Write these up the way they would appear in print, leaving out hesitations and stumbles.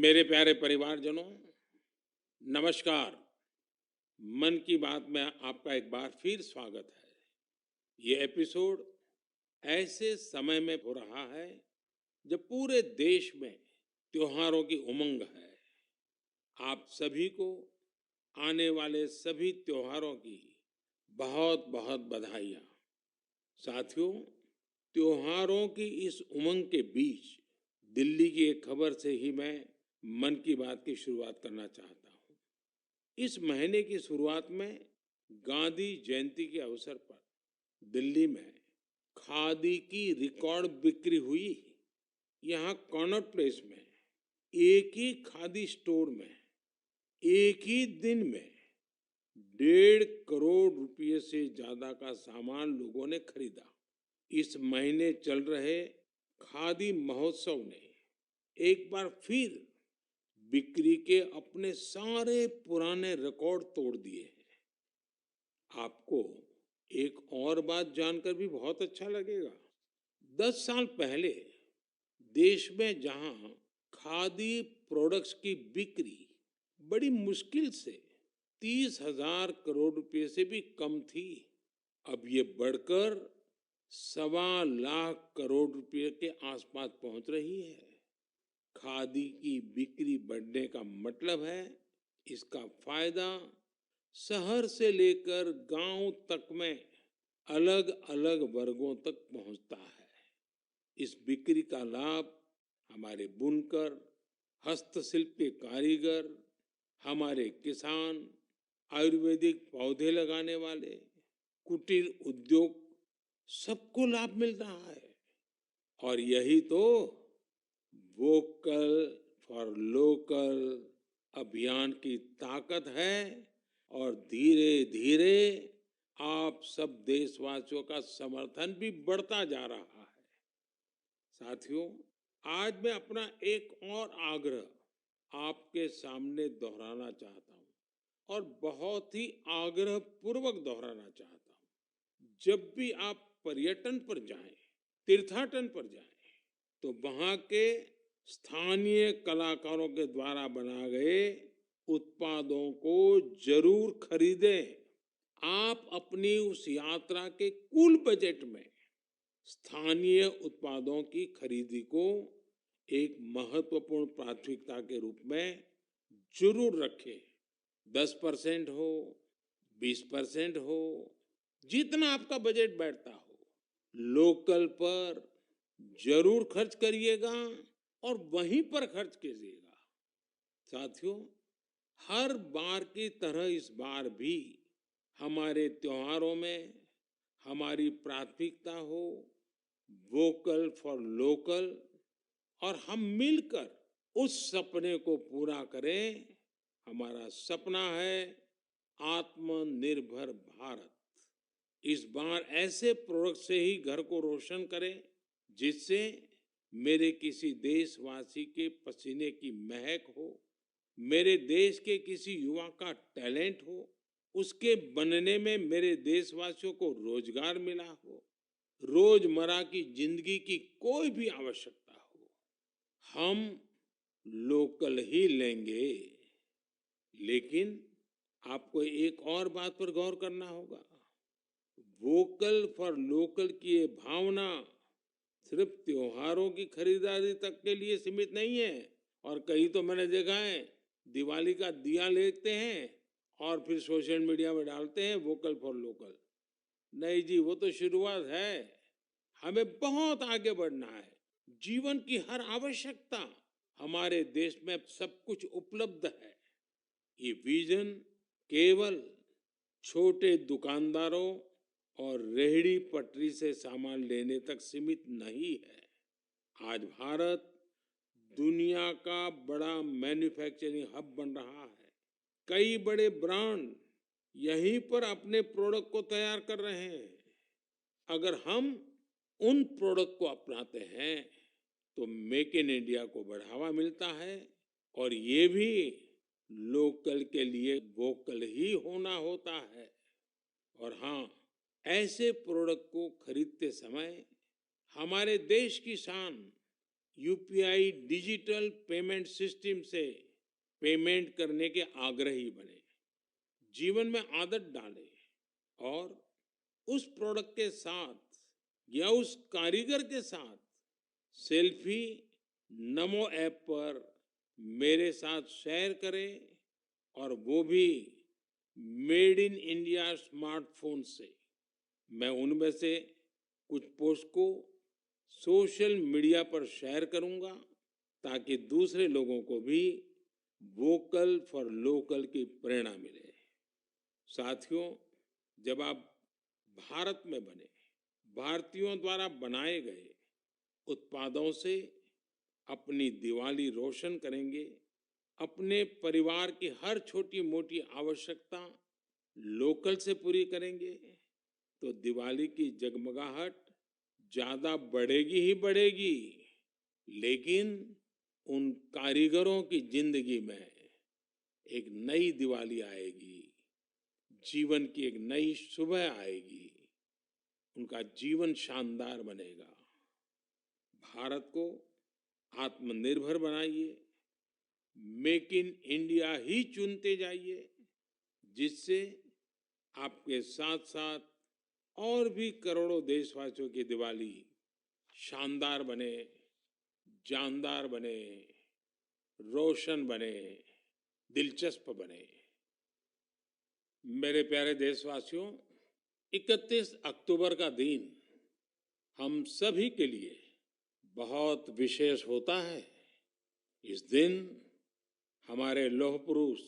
मेरे प्यारे परिवारजनों, नमस्कार। मन की बात में आपका एक बार फिर स्वागत है। ये एपिसोड ऐसे समय में हो रहा है जब पूरे देश में त्योहारों की उमंग है। आप सभी को आने वाले सभी त्योहारों की बहुत बहुत बधाइयाँ। साथियों, त्योहारों की इस उमंग के बीच दिल्ली की एक खबर से ही मैं मन की बात की शुरुआत करना चाहता हूँ। इस महीने की शुरुआत में गांधी जयंती के अवसर पर दिल्ली में खादी की रिकॉर्ड बिक्री हुई। यहाँ कॉनॉट प्लेस में एक ही खादी स्टोर में एक ही दिन में 1.5 करोड़ रुपये से ज्यादा का सामान लोगों ने खरीदा। इस महीने चल रहे खादी महोत्सव ने एक बार फिर बिक्री के अपने सारे पुराने रिकॉर्ड तोड़ दिए हैं। आपको एक और बात जानकर भी बहुत अच्छा लगेगा। 10 साल पहले देश में जहां खादी प्रोडक्ट्स की बिक्री बड़ी मुश्किल से 30,000 करोड़ रुपए से भी कम थी, अब ये बढ़कर 1.25 लाख करोड़ रुपए के आसपास पहुंच रही है। खादी की बिक्री बढ़ने का मतलब है इसका फायदा शहर से लेकर गांव तक में अलग अलग वर्गों तक पहुंचता है। इस बिक्री का लाभ हमारे बुनकर, हस्तशिल्प के कारीगर, हमारे किसान, आयुर्वेदिक पौधे लगाने वाले, कुटीर उद्योग, सबको लाभ मिल रहा है। और यही तो वोकल फॉर लोकल अभियान की ताकत है। और धीरे धीरे आप सब देशवासियों का समर्थन भी बढ़ता जा रहा है। साथियों, आज मैं अपना एक और आग्रह आपके सामने दोहराना चाहता हूं और बहुत ही आग्रह पूर्वक दोहराना चाहता हूं। जब भी आप पर्यटन पर जाएं, तीर्थाटन पर जाएं, तो वहां के स्थानीय कलाकारों के द्वारा बनाए गए उत्पादों को जरूर खरीदें। आप अपनी उस यात्रा के कुल बजट में स्थानीय उत्पादों की खरीदी को एक महत्वपूर्ण प्राथमिकता के रूप में जरूर रखें। 10% हो, 20% हो, जितना आपका बजट बैठता हो, लोकल पर जरूर खर्च करिएगा और वहीं पर खर्च कीजिएगा। साथियों, हर बार की तरह इस बार भी हमारे त्योहारों में हमारी प्राथमिकता हो वोकल फॉर लोकल और हम मिलकर उस सपने को पूरा करें। हमारा सपना है आत्मनिर्भर भारत। इस बार ऐसे प्रोडक्ट से ही घर को रोशन करें जिससे मेरे किसी देशवासी के पसीने की महक हो, मेरे देश के किसी युवा का टैलेंट हो, उसके बनने में मेरे देशवासियों को रोजगार मिला हो, रोजमर्रा की जिंदगी की कोई भी आवश्यकता हो, हम लोकल ही लेंगे। लेकिन आपको एक और बात पर गौर करना होगा। वोकल फॉर लोकल की ये भावना सिर्फ त्योहारों की खरीदारी तक के लिए सीमित नहीं है। और कहीं तो मैंने देखा है दिवाली का दिया लेते हैं और फिर सोशल मीडिया में डालते हैं वोकल फॉर लोकल। नहीं जी, वो तो शुरुआत है। हमें बहुत आगे बढ़ना है। जीवन की हर आवश्यकता हमारे देश में सब कुछ उपलब्ध है। ये विजन केवल छोटे दुकानदारों और रेहड़ी पटरी से सामान लेने तक सीमित नहीं है। आज भारत दुनिया का बड़ा मैन्युफैक्चरिंग हब बन रहा है। कई बड़े ब्रांड यहीं पर अपने प्रोडक्ट को तैयार कर रहे हैं। अगर हम उन प्रोडक्ट को अपनाते हैं तो मेक इन इंडिया को बढ़ावा मिलता है और ये भी लोकल के लिए वोकल ही होना होता है। और हाँ, ऐसे प्रोडक्ट को खरीदते समय हमारे देश की शान यूपीआई डिजिटल पेमेंट सिस्टम से पेमेंट करने के आग्रही बने, जीवन में आदत डालें और उस प्रोडक्ट के साथ या उस कारीगर के साथ सेल्फी नमो ऐप पर मेरे साथ शेयर करें और वो भी मेड इन इंडिया स्मार्टफोन से। मैं उनमें से कुछ पोस्ट को सोशल मीडिया पर शेयर करूंगा ताकि दूसरे लोगों को भी वोकल फॉर लोकल की प्रेरणा मिले। साथियों, जब आप भारत में बने भारतीयों द्वारा बनाए गए उत्पादों से अपनी दिवाली रोशन करेंगे, अपने परिवार की हर छोटी मोटी आवश्यकता लोकल से पूरी करेंगे, तो दिवाली की जगमगाहट ज्यादा बढ़ेगी ही बढ़ेगी, लेकिन उन कारीगरों की जिंदगी में एक नई दिवाली आएगी, जीवन की एक नई सुबह आएगी, उनका जीवन शानदार बनेगा। भारत को आत्मनिर्भर बनाइए, मेक इन इंडिया ही चुनते जाइए, जिससे आपके साथ साथ और भी करोड़ों देशवासियों की दिवाली शानदार बने, जानदार बने, रोशन बने, दिलचस्प बने। मेरे प्यारे देशवासियों, 31 अक्टूबर का दिन हम सभी के लिए बहुत विशेष होता है। इस दिन हमारे लौह पुरुष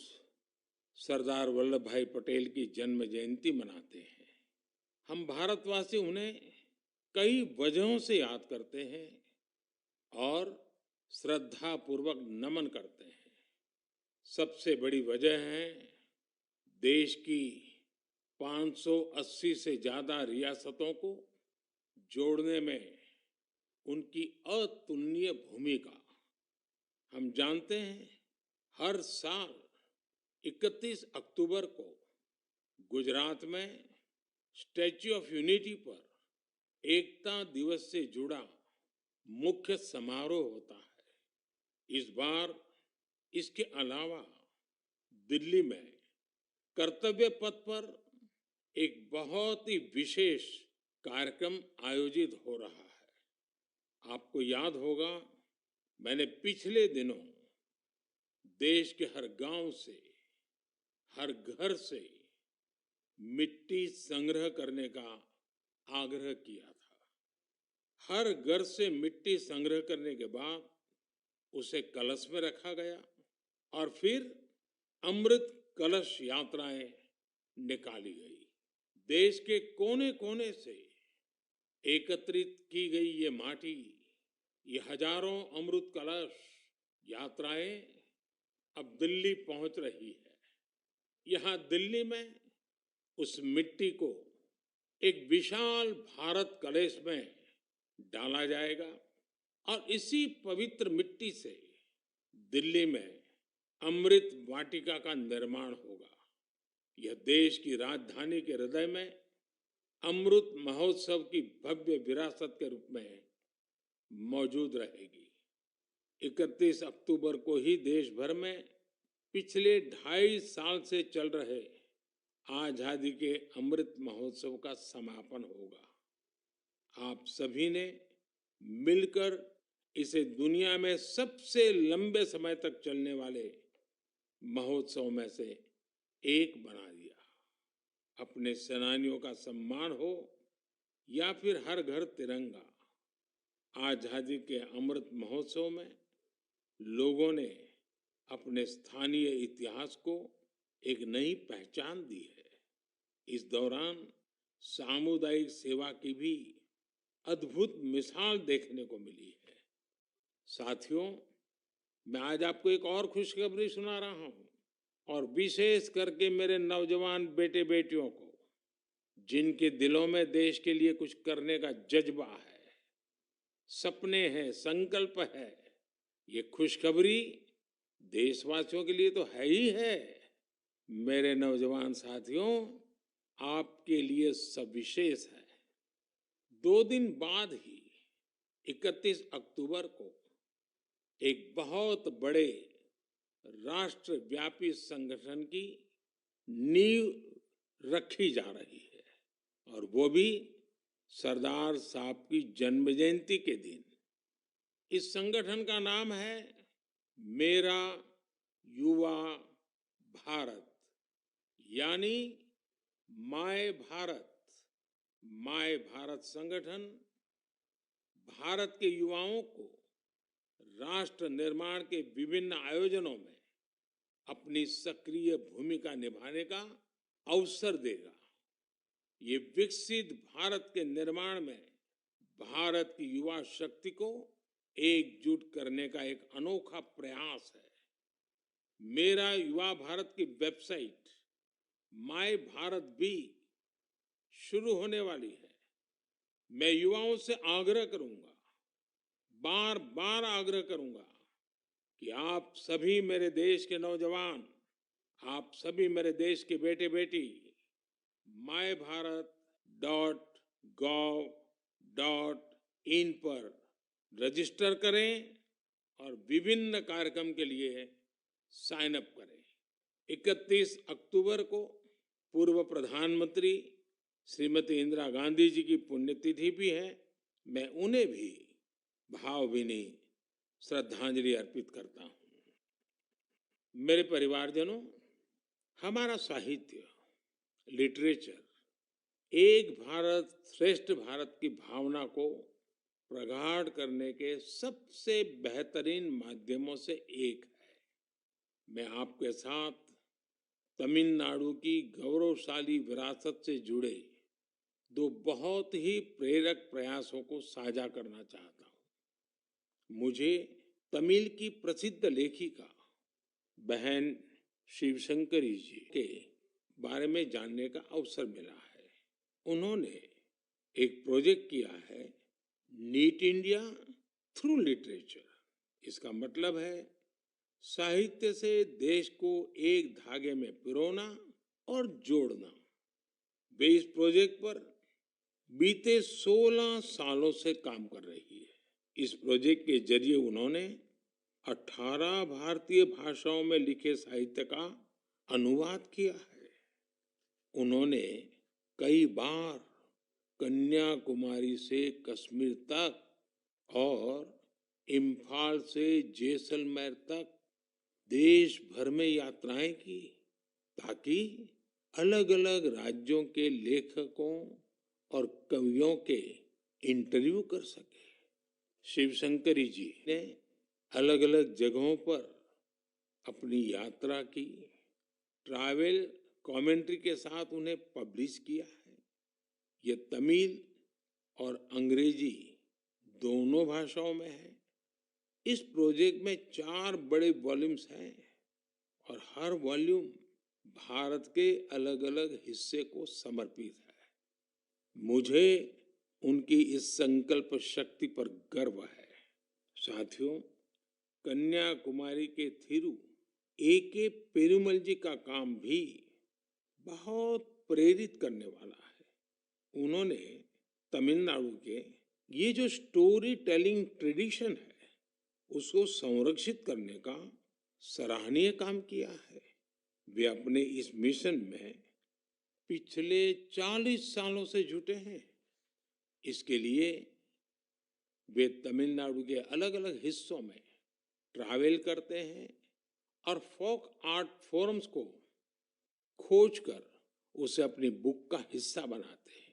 सरदार वल्लभ भाई पटेल की जन्म जयंती मनाते हैं। हम भारतवासी उन्हें कई वजहों से याद करते हैं और श्रद्धा पूर्वक नमन करते हैं। सबसे बड़ी वजह है देश की 580 से ज्यादा रियासतों को जोड़ने में उनकी अतुलनीय भूमिका। हम जानते हैं हर साल 31 अक्टूबर को गुजरात में स्टैच्यू ऑफ यूनिटी पर एकता दिवस से जुड़ा मुख्य समारोह होता है। इस बार इसके अलावा दिल्ली में कर्तव्य पथ पर एक बहुत ही विशेष कार्यक्रम आयोजित हो रहा है। आपको याद होगा, मैंने पिछले दिनों देश के हर गांव से, हर घर से मिट्टी संग्रह करने का आग्रह किया था। हर घर से मिट्टी संग्रह करने के बाद उसे कलश में रखा गया और फिर अमृत कलश यात्राएं निकाली गई। देश के कोने कोने से एकत्रित की गई ये माटी, ये हजारों अमृत कलश यात्राएं अब दिल्ली पहुंच रही है। यहां दिल्ली में उस मिट्टी को एक विशाल भारत कलश में डाला जाएगा और इसी पवित्र मिट्टी से दिल्ली में अमृत वाटिका का निर्माण होगा। यह देश की राजधानी के हृदय में अमृत महोत्सव की भव्य विरासत के रूप में मौजूद रहेगी। 31 अक्टूबर को ही देश भर में पिछले 2.5 साल से चल रहे आजादी के अमृत महोत्सव का समापन होगा। आप सभी ने मिलकर इसे दुनिया में सबसे लंबे समय तक चलने वाले महोत्सव में से एक बना दिया। अपने सेनानियों का सम्मान हो या फिर हर घर तिरंगा, आजादी के अमृत महोत्सव में लोगों ने अपने स्थानीय इतिहास को एक नई पहचान दी है। इस दौरान सामुदायिक सेवा की भी अद्भुत मिसाल देखने को मिली है। साथियों, मैं आज आपको एक और खुशखबरी सुना रहा हूं, और विशेष करके मेरे नौजवान बेटे बेटियों को, जिनके दिलों में देश के लिए कुछ करने का जज्बा है, सपने हैं, संकल्प है। ये खुशखबरी देशवासियों के लिए तो है ही है। मेरे नौजवान साथियों, आपके लिए सविशेष है। 2 दिन बाद ही 31 अक्टूबर को एक बहुत बड़े राष्ट्रव्यापी संगठन की नींव रखी जा रही है और वो भी सरदार साहब की जन्म जयंती के दिन। इस संगठन का नाम है मेरा युवा भारत, यानी माय भारत। माय भारत संगठन भारत के युवाओं को राष्ट्र निर्माण के विभिन्न आयोजनों में अपनी सक्रिय भूमिका निभाने का अवसर देगा। ये विकसित भारत के निर्माण में भारत की युवा शक्ति को एकजुट करने का एक अनोखा प्रयास है। मेरा युवा भारत की वेबसाइट माय भारत भी शुरू होने वाली है। मैं युवाओं से आग्रह करूंगा, बार बार आग्रह करूंगा कि आप सभी मेरे देश के नौजवान, आप सभी मेरे देश के बेटे बेटी myBharat.gov.in पर रजिस्टर करें और विभिन्न कार्यक्रम के लिए साइन अप करें। 31 अक्टूबर को पूर्व प्रधानमंत्री श्रीमती इंदिरा गांधी जी की पुण्यतिथि भी है। मैं उन्हें भी भावभीनी श्रद्धांजलि अर्पित करता हूं। मेरे परिवारजनों, हमारा साहित्य, लिटरेचर एक भारत श्रेष्ठ भारत की भावना को प्रगाढ़ करने के सबसे बेहतरीन माध्यमों से एक है। मैं आपके साथ तमिलनाडु की गौरवशाली विरासत से जुड़े दो बहुत ही प्रेरक प्रयासों को साझा करना चाहता हूं। मुझे तमिल की प्रसिद्ध लेखिका बहन शिवशंकरी जी के बारे में जानने का अवसर मिला है। उन्होंने एक प्रोजेक्ट किया है, नीट इंडिया थ्रू लिटरेचर। इसका मतलब है साहित्य से देश को एक धागे में पिरोना और जोड़ना। वे इस प्रोजेक्ट पर बीते 16 सालों से काम कर रही है। इस प्रोजेक्ट के जरिए उन्होंने 18 भारतीय भाषाओं में लिखे साहित्य का अनुवाद किया है। उन्होंने कई बार कन्याकुमारी से कश्मीर तक और इम्फाल से जैसलमेर तक देश भर में यात्राएं की ताकि अलग अलग राज्यों के लेखकों और कवियों के इंटरव्यू कर सके। शिवशंकरी जी ने अलग अलग जगहों पर अपनी यात्रा की, ट्रैवल कमेंट्री के साथ उन्हें पब्लिश किया है। ये तमिल और अंग्रेजी दोनों भाषाओं में है। इस प्रोजेक्ट में 4 बड़े वॉल्यूम्स हैं और हर वॉल्यूम भारत के अलग अलग हिस्से को समर्पित है। मुझे उनकी इस संकल्प शक्ति पर गर्व है। साथियों, कन्याकुमारी के थिरु A.K. पेरुमल जी का काम भी बहुत प्रेरित करने वाला है। उन्होंने तमिलनाडु के ये जो स्टोरी टेलिंग ट्रेडिशन है उसको संरक्षित करने का सराहनीय काम किया है। वे अपने इस मिशन में पिछले 40 सालों से जुटे हैं। इसके लिए वे तमिलनाडु के अलग अलग हिस्सों में ट्रैवल करते हैं और फोक आर्ट फोरम्स को खोजकर उसे अपनी बुक का हिस्सा बनाते हैं।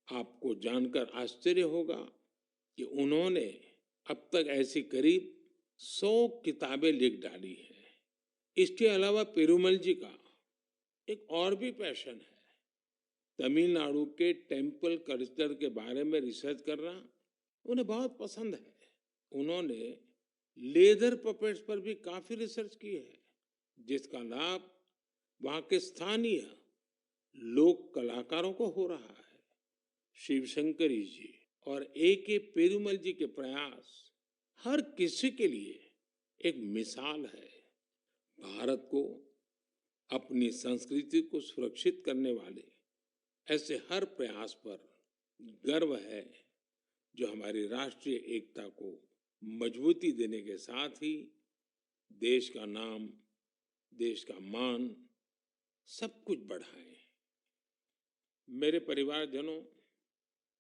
आपको जानकर आश्चर्य होगा कि उन्होंने अब तक ऐसी करीब 100 किताबें लिख डाली हैं। इसके अलावा पेरुमल जी का एक और भी पैशन है। तमिलनाडु के टेम्पल कल्चर के बारे में रिसर्च करना उन्हें बहुत पसंद है। उन्होंने लेदर पपेट्स पर भी काफी रिसर्च की है, जिसका लाभ वहां के स्थानीय लोक कलाकारों को हो रहा है। शिवशंकरी जी और A.K. पेरुमल जी के प्रयास हर किसी के लिए एक मिसाल है। भारत को अपनी संस्कृति को सुरक्षित करने वाले ऐसे हर प्रयास पर गर्व है जो हमारी राष्ट्रीय एकता को मजबूती देने के साथ ही देश का नाम, देश का मान, सब कुछ बढ़ाएं। मेरे परिवारजनों,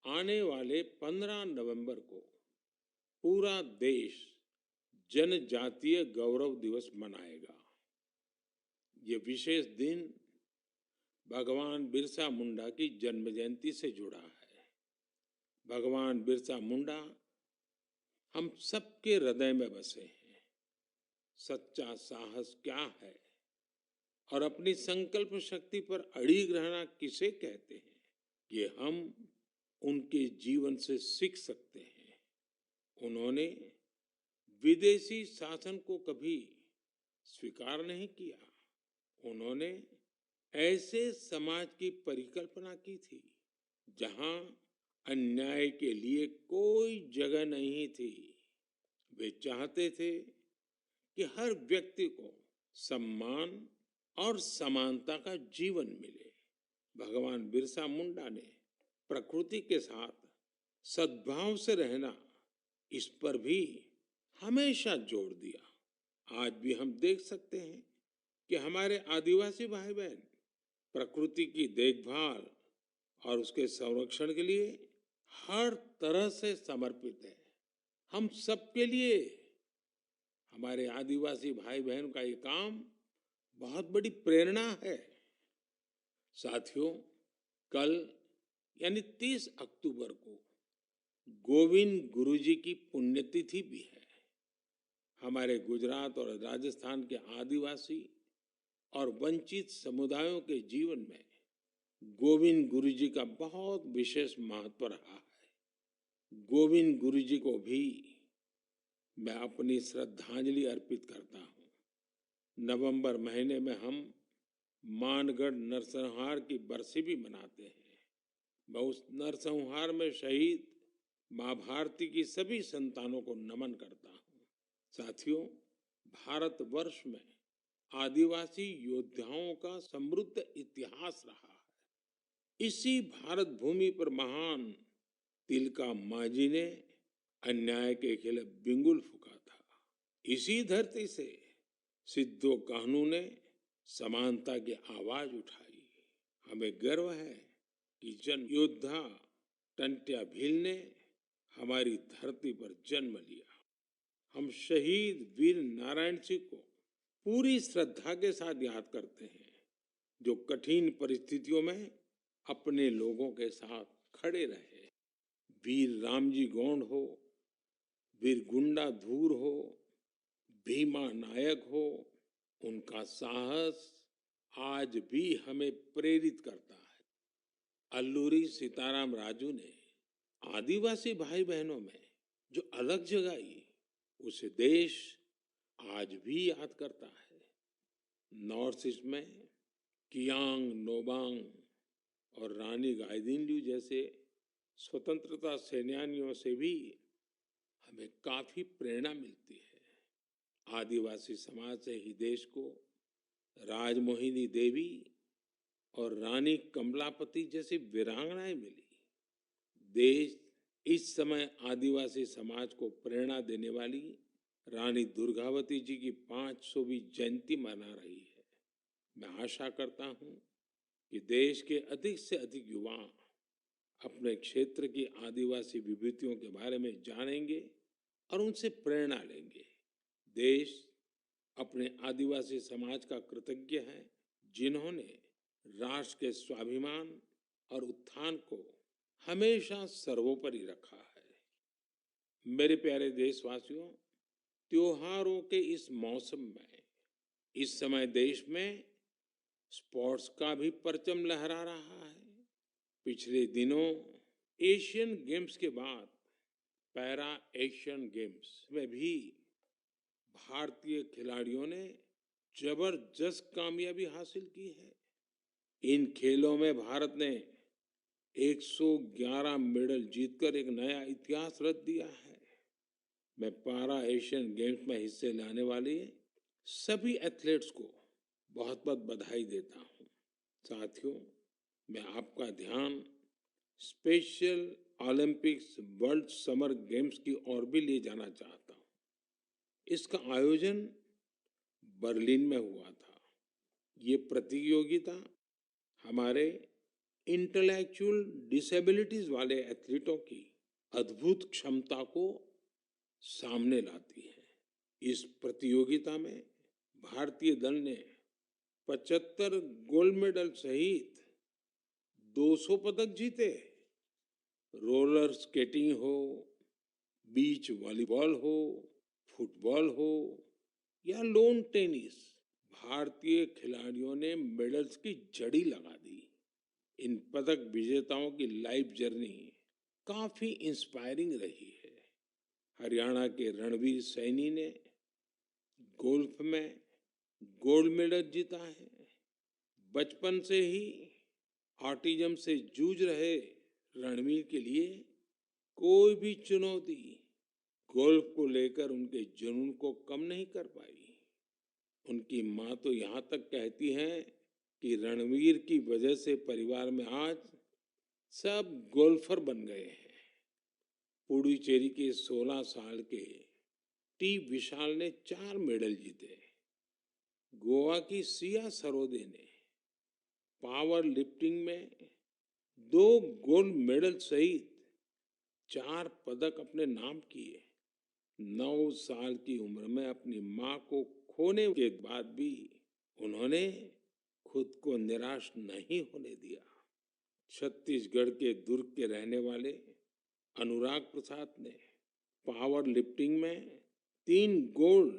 आने वाले 15 नवंबर को पूरा देश जनजातीय गौरव दिवस मनाएगा। ये विशेष दिन भगवान बिरसा मुंडा की जन्म जयंती से जुड़ा है। भगवान बिरसा मुंडा हम सबके हृदय में बसे हैं। सच्चा साहस क्या है और अपनी संकल्प शक्ति पर अड़िग रहना किसे कहते हैं, ये हम उनके जीवन से सीख सकते हैं। उन्होंने विदेशी शासन को कभी स्वीकार नहीं किया। उन्होंने ऐसे समाज की परिकल्पना की थी जहां अन्याय के लिए कोई जगह नहीं थी। वे चाहते थे कि हर व्यक्ति को सम्मान और समानता का जीवन मिले। भगवान बिरसा मुंडा ने प्रकृति के साथ सद्भाव से रहना, इस पर भी हमेशा जोर दिया। आज भी हम देख सकते हैं कि हमारे आदिवासी भाई बहन प्रकृति की देखभाल और उसके संरक्षण के लिए हर तरह से समर्पित है। हम सबके लिए हमारे आदिवासी भाई बहन का ये काम बहुत बड़ी प्रेरणा है। साथियों, कल यानी 30 अक्टूबर को गोविंद गुरुजी की पुण्यतिथि भी है। हमारे गुजरात और राजस्थान के आदिवासी और वंचित समुदायों के जीवन में गोविंद गुरुजी का बहुत विशेष महत्व रहा है। गोविंद गुरुजी को भी मैं अपनी श्रद्धांजलि अर्पित करता हूँ। नवंबर महीने में हम मानगढ़ नरसंहार की बरसी भी मनाते हैं। मैं उस नरसंहार में शहीद मां भारती की सभी संतानों को नमन करता हूँ। साथियों, भारतवर्ष में आदिवासी योद्धाओं का समृद्ध इतिहास रहा है। इसी भारत भूमि पर महान तिलका मांझी ने अन्याय के खिलाफ बिगुल फूंका था। इसी धरती से सिद्धो कान्हू ने समानता की आवाज उठाई। हमें गर्व है कि जन योद्धा टंट्या भील ने हमारी धरती पर जन्म लिया। हम शहीद वीर नारायण सिंह को पूरी श्रद्धा के साथ याद करते हैं, जो कठिन परिस्थितियों में अपने लोगों के साथ खड़े रहे। वीर रामजी गौंड हो, वीर गुंडा धूर हो, भीमा नायक हो, उनका साहस आज भी हमें प्रेरित करता है। अल्लूरी सीताराम राजू ने आदिवासी भाई बहनों में जो अलग जगाई, उसे देश आज भी याद करता है। नॉर्थ ईस्ट में कियांग नोबांग और रानी गाइदिन्ल्यू जैसे स्वतंत्रता सेनानियों से भी हमें काफी प्रेरणा मिलती है। आदिवासी समाज से ही देश को राजमोहिनी देवी और रानी कमलापति जैसी वीरांगनाएं मिली। देश इस समय आदिवासी समाज को प्रेरणा देने वाली रानी दुर्गावती जी की 500वीं जयंती मना रही है। मैं आशा करता हूं कि देश के अधिक से अधिक युवा अपने क्षेत्र की आदिवासी विभूतियों के बारे में जानेंगे और उनसे प्रेरणा लेंगे। देश अपने आदिवासी समाज का कृतज्ञ है, जिन्होंने राष्ट्र के स्वाभिमान और उत्थान को हमेशा सर्वोपरि रखा है। मेरे प्यारे देशवासियों, त्योहारों के इस मौसम में इस समय देश में स्पोर्ट्स का भी परचम लहरा रहा है। पिछले दिनों एशियन गेम्स के बाद पैरा एशियन गेम्स में भी भारतीय खिलाड़ियों ने जबरदस्त कामयाबी हासिल की है। इन खेलों में भारत ने 111 मेडल जीतकर एक नया इतिहास रच दिया है। मैं पैरा एशियन गेम्स में हिस्से लेने वाले सभी एथलीट्स को बहुत बहुत बधाई देता हूं। साथियों, मैं आपका ध्यान special Olympics world summer games की ओर भी ले जाना चाहता हूं। इसका आयोजन बर्लिन में हुआ था। ये प्रतियोगिता हमारे इंटेलेक्चुअल डिसेबिलिटीज वाले एथलीटों की अद्भुत क्षमता को सामने लाती है। इस प्रतियोगिता में भारतीय दल ने 75 गोल्ड मेडल सहित 200 पदक जीते। रोलर स्केटिंग हो, बीच वॉलीबॉल हो, फुटबॉल हो या लोन टेनिस, भारतीय खिलाड़ियों ने मेडल्स की झड़ी लगा दी। इन पदक विजेताओं की लाइफ जर्नी काफी इंस्पायरिंग रही है। हरियाणा के रणवीर सैनी ने गोल्फ में गोल्ड मेडल जीता है। बचपन से ही ऑटिज्म से जूझ रहे रणवीर के लिए कोई भी चुनौती गोल्फ को लेकर उनके जुनून को कम नहीं कर पाई। उनकी माँ तो यहाँ तक कहती हैं कि रणवीर की वजह से परिवार में आज सब गोल्फर बन गए हैं। पुडुचेरी के 16 साल के टी विशाल ने 4 मेडल जीते। गोवा की सिया सरोदे ने पावर लिफ्टिंग में 2 गोल्ड मेडल सहित 4 पदक अपने नाम किए। 9 साल की उम्र में अपनी मां को खोने के बाद भी उन्होंने खुद को निराश नहीं होने दिया। छत्तीसगढ़ के दुर्ग के रहने वाले अनुराग प्रसाद ने पावर लिफ्टिंग में 3 गोल्ड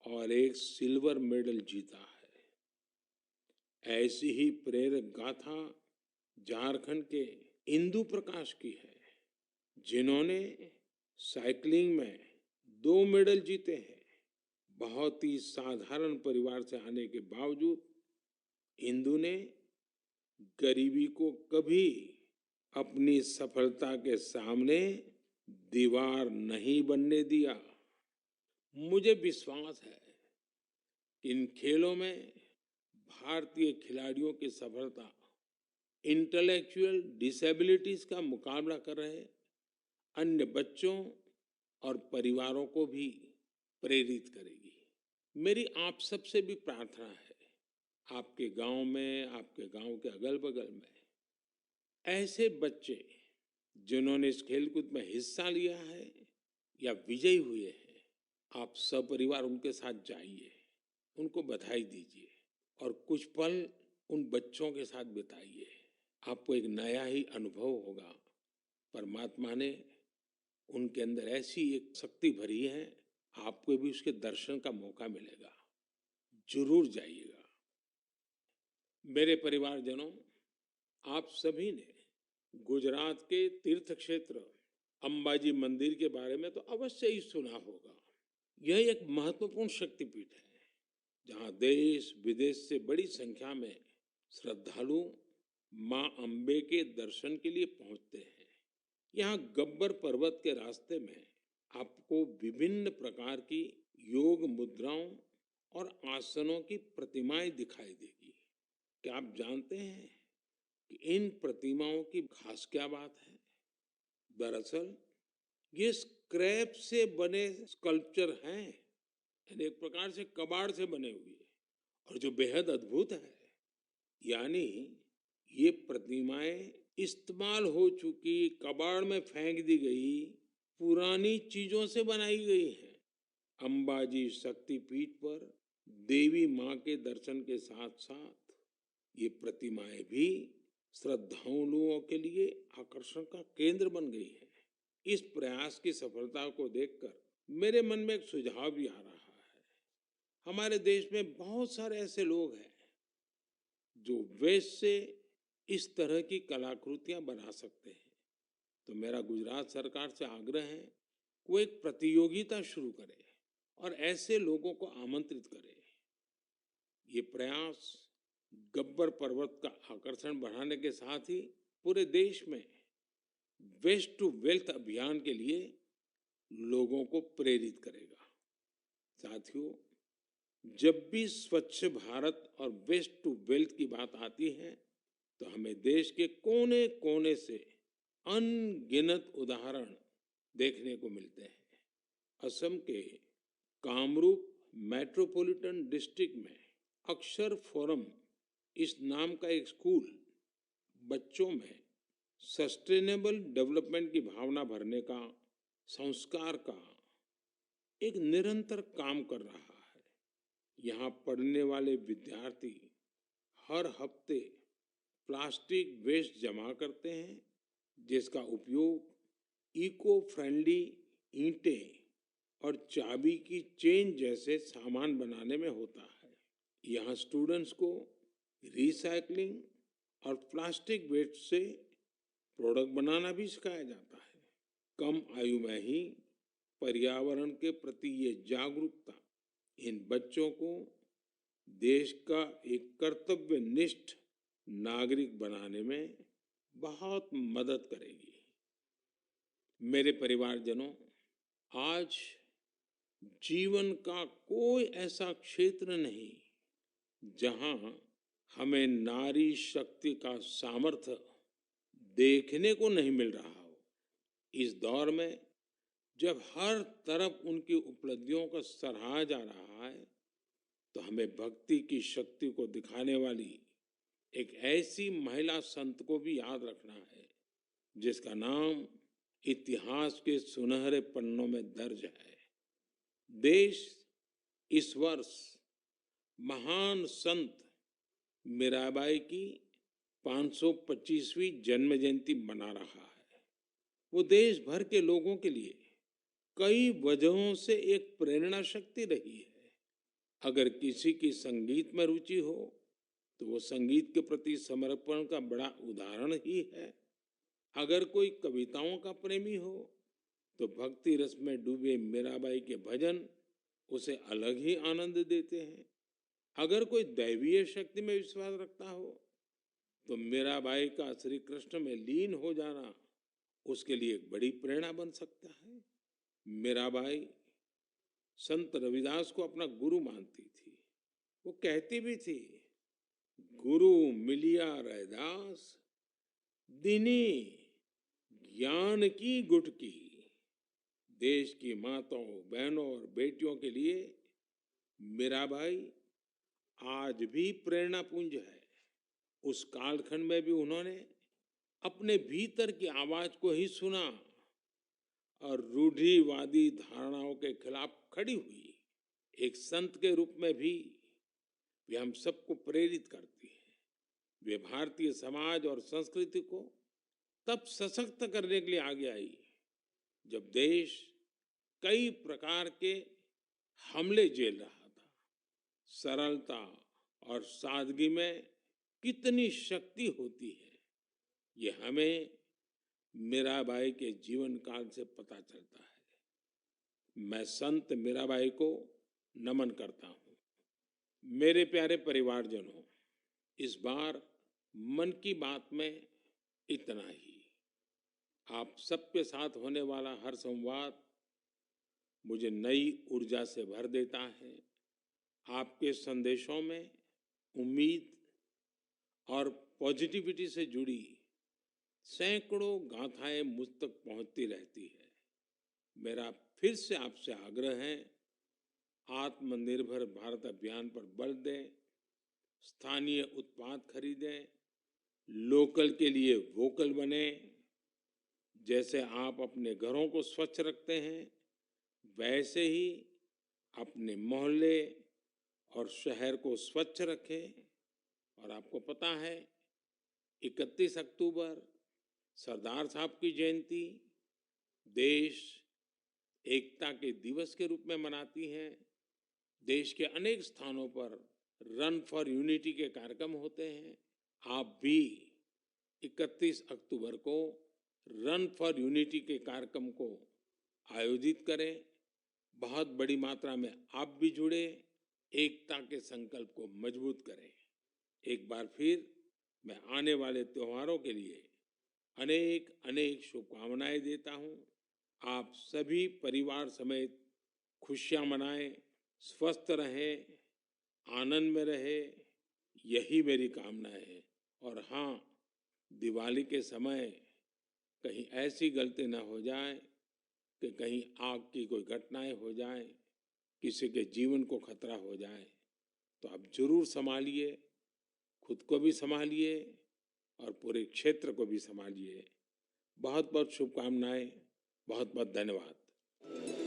और 1 सिल्वर मेडल जीता है। ऐसी ही प्रेरक गाथा झारखंड के इंदु प्रकाश की है, जिन्होंने साइकिलिंग में 2 मेडल जीते हैं। बहुत ही साधारण परिवार से आने के बावजूद इंदु ने गरीबी को कभी अपनी सफलता के सामने दीवार नहीं बनने दिया। मुझे विश्वास है कि इन खेलों में भारतीय खिलाड़ियों की सफलता इंटेलेक्चुअल डिसेबिलिटीज का मुकाबला कर रहे अन्य बच्चों और परिवारों को भी प्रेरित करेगी। मेरी आप सबसे भी प्रार्थना है, आपके गांव में, आपके गांव के अगल बगल में ऐसे बच्चे जिन्होंने इस खेलकूद में हिस्सा लिया है या विजयी हुए हैं, आप सपरिवार उनके साथ जाइए, उनको बधाई दीजिए और कुछ पल उन बच्चों के साथ बिताइए। आपको एक नया ही अनुभव होगा। परमात्मा ने उनके अंदर ऐसी एक शक्ति भरी है, आपको भी उसके दर्शन का मौका मिलेगा। जरूर जाइएगा। मेरे परिवारजनों, आप सभी ने गुजरात के तीर्थ क्षेत्र अंबाजी मंदिर के बारे में तो अवश्य ही सुना होगा। यह एक महत्वपूर्ण शक्तिपीठ है, जहां देश विदेश से बड़ी संख्या में श्रद्धालु मां अंबे के दर्शन के लिए पहुंचते हैं। यहाँ गब्बर पर्वत के रास्ते में आपको विभिन्न प्रकार की योग मुद्राओं और आसनों की प्रतिमाएं दिखाई देगी। क्या आप जानते हैं कि इन प्रतिमाओं की खास क्या बात है? दरअसल ये स्क्रैप से बने स्कल्पचर हैं, यानी एक प्रकार से कबाड़ से बने हुए, और जो बेहद अद्भुत है, यानी ये प्रतिमाएं इस्तेमाल हो चुकी, कबाड़ में फेंक दी गई पुरानी चीजों से बनाई गई हैं। अंबाजी शक्तिपीठ पर देवी मां के दर्शन के साथ साथ ये प्रतिमाएं भी श्रद्धालुओं के लिए आकर्षण का केंद्र बन गई है। इस प्रयास की सफलता को देखकर मेरे मन में एक सुझाव भी आ रहा है। हमारे देश में बहुत सारे ऐसे लोग हैं जो वेस्ट से इस तरह की कलाकृतियां बना सकते हैं। तो मेरा गुजरात सरकार से आग्रह है कि वो एक प्रतियोगिता शुरू करे और ऐसे लोगों को आमंत्रित करे। ये प्रयास गब्बर पर्वत का आकर्षण बढ़ाने के साथ ही पूरे देश में वेस्ट टू वेल्थ अभियान के लिए लोगों को प्रेरित करेगा। साथियों, जब भी स्वच्छ भारत और वेस्ट टू वेल्थ की बात आती है तो हमें देश के कोने कोने से अनगिनत उदाहरण देखने को मिलते हैं। असम के कामरूप मेट्रोपॉलिटन डिस्ट्रिक्ट में अक्षर फोरम इस नाम का एक स्कूल बच्चों में सस्टेनेबल डेवलपमेंट की भावना भरने का, संस्कार का एक निरंतर काम कर रहा है। यहाँ पढ़ने वाले विद्यार्थी हर हफ्ते प्लास्टिक वेस्ट जमा करते हैं, जिसका उपयोग इको फ्रेंडली ईंटें और चाबी की चेन जैसे सामान बनाने में होता है। यहाँ स्टूडेंट्स को रिसाइकलिंग और प्लास्टिक वेस्ट से प्रोडक्ट बनाना भी सिखाया जाता है। कम आयु में ही पर्यावरण के प्रति ये जागरूकता इन बच्चों को देश का एक कर्तव्यनिष्ठ नागरिक बनाने में बहुत मदद करेगी। मेरे परिवारजनों, आज जीवन का कोई ऐसा क्षेत्र नहीं जहां हमें नारी शक्ति का सामर्थ्य देखने को नहीं मिल रहा हो। इस दौर में जब हर तरफ उनकी उपलब्धियों को सराहा जा रहा है, तो हमें भक्ति की शक्ति को दिखाने वाली एक ऐसी महिला संत को भी याद रखना है, जिसका नाम इतिहास के सुनहरे पन्नों में दर्ज है। देश इस वर्ष महान संत मीराबाई की 525वीं जन्म जयंती मना रहा है। वो देश भर के लोगों के लिए कई वजहों से एक प्रेरणा शक्ति रही है। अगर किसी की संगीत में रुचि हो तो वो संगीत के प्रति समर्पण का बड़ा उदाहरण ही है। अगर कोई कविताओं का प्रेमी हो तो भक्ति रस में डूबे मीराबाई के भजन उसे अलग ही आनंद देते हैं। अगर कोई दैवीय शक्ति में विश्वास रखता हो तो मीराबाई का श्री कृष्ण में लीन हो जाना उसके लिए एक बड़ी प्रेरणा बन सकता है। मीराबाई संत रविदास को अपना गुरु मानती थी। वो कहती भी थी, गुरु मिलिया रैदास दीनी ज्ञान की गुटकी। देश की माताओं, बहनों और बेटियों के लिए मीराबाई आज भी प्रेरणा पुंज है। उस कालखंड में भी उन्होंने अपने भीतर की आवाज को ही सुना और रूढ़िवादी धारणाओं के खिलाफ खड़ी हुई। एक संत के रूप में भी वे हम सबको प्रेरित करती है। वे भारतीय समाज और संस्कृति को तब सशक्त करने के लिए आगे आई जब देश कई प्रकार के हमले झेल रहा था। सरलता और सादगी में कितनी शक्ति होती है, ये हमें मीराबाई के जीवन काल से पता चलता है। मैं संत मीराबाई को नमन करता हूँ। मेरे प्यारे परिवारजनों, इस बार मन की बात में इतना ही। आप सबके साथ होने वाला हर संवाद मुझे नई ऊर्जा से भर देता है। आपके संदेशों में उम्मीद और पॉजिटिविटी से जुड़ी सैकड़ों गाथाएं मुझ तक पहुंचती रहती है। मेरा फिर से आपसे आग्रह है, आत्मनिर्भर भारत अभियान पर बल दें, स्थानीय उत्पाद खरीदें, लोकल के लिए वोकल बने। जैसे आप अपने घरों को स्वच्छ रखते हैं, वैसे ही अपने मोहल्ले और शहर को स्वच्छ रखें। और आपको पता है, 31 अक्टूबर सरदार साहब की जयंती देश एकता के दिवस के रूप में मनाती है। देश के अनेक स्थानों पर रन फॉर यूनिटी के कार्यक्रम होते हैं। आप भी 31 अक्टूबर को रन फॉर यूनिटी के कार्यक्रम को आयोजित करें। बहुत बड़ी मात्रा में आप भी जुड़े, एकता के संकल्प को मजबूत करें। एक बार फिर मैं आने वाले त्योहारों के लिए अनेक अनेक शुभकामनाएं देता हूं। आप सभी परिवार समेत खुशियां मनाएं, स्वस्थ रहें, आनंद में रहें, यही मेरी कामना है। और हाँ, दिवाली के समय कहीं ऐसी गलती न हो जाए कि कहीं आग की कोई घटनाएं हो जाए, किसी के जीवन को खतरा हो जाए तो आप जरूर संभालिए, खुद को भी संभालिए और पूरे क्षेत्र को भी संभालिए। बहुत बहुत शुभकामनाएं, बहुत बहुत धन्यवाद।